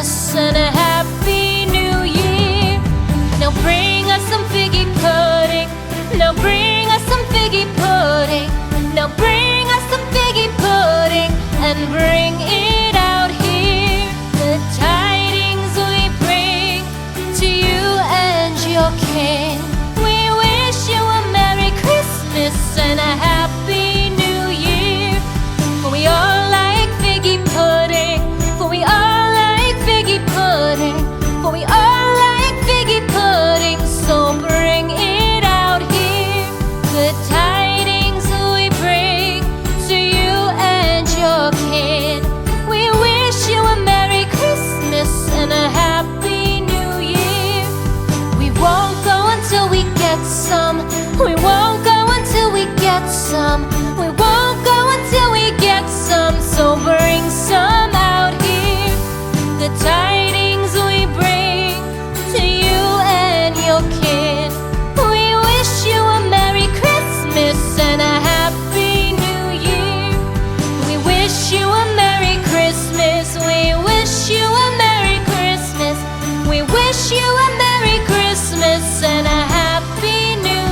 Christmas and a Happy New Year. Now bring us some figgy pudding. Now bring us some figgy pudding. Now bring us some figgy pudding and bring it out here. The tidings we bring to you and your king. We wish you a Merry Christmas and a Happy New Year. For we all like figgy pudding. For we all like figgy pudding. For we all like figgy pudding. So bring it out here. The tidings we bring to you and your kin. We wish you a Merry Christmas and a Happy New Year. We won't go until we get some. We won't go until we get some. We won't go until we get some. So bring some out here. The tidings we bring to you and your kin. We wish you a Merry Christmas and a Happy New Year. We wish you a Merry Christmas. We wish you a Merry Christmas. We wish you a Merry Christmas and a Happy New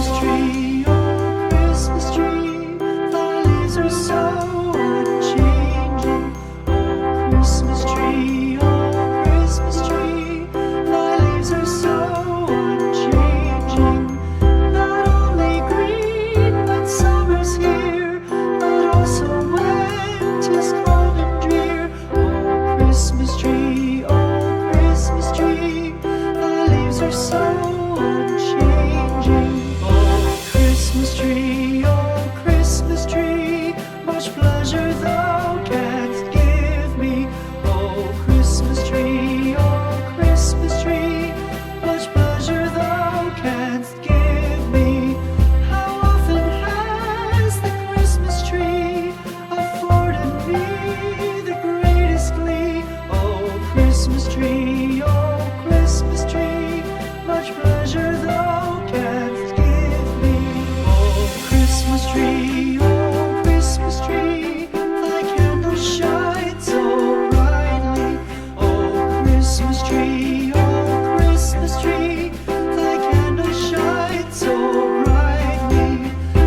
Christmas tree, oh Christmas tree, thy leaves are so unchanging. Oh Christmas tree, thy leaves are so unchanging. Not only green when summer's here, but also when 'tis cold and drear. Oh Christmas tree, thy leaves are so unchanging. Oh Christmas tree, much pleasure thou canst give me. Oh Christmas tree, much pleasure thou canst give me. How often has the Christmas tree afforded me the greatest glee? Oh Christmas tree, much pleasure thou canst give me. Oh Christmas tree, thy candles shine so brightly. Oh Christmas tree, thy candles shine so brightly.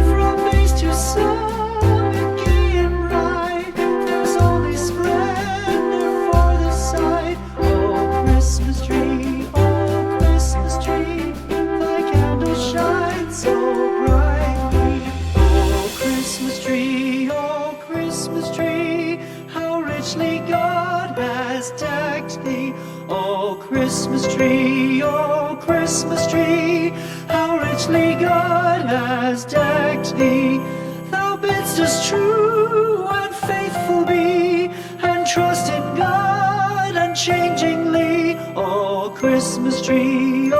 From base to summit, gay and bright, there's only splendor for the sight. Oh Christmas tree, thy candles shine so brightly. Oh Christmas tree, how richly God has decked thee. Oh Christmas tree, how richly God has decked thee. Thou bidst us true and faithful be, and trust in God unchangingly. Oh Christmas tree,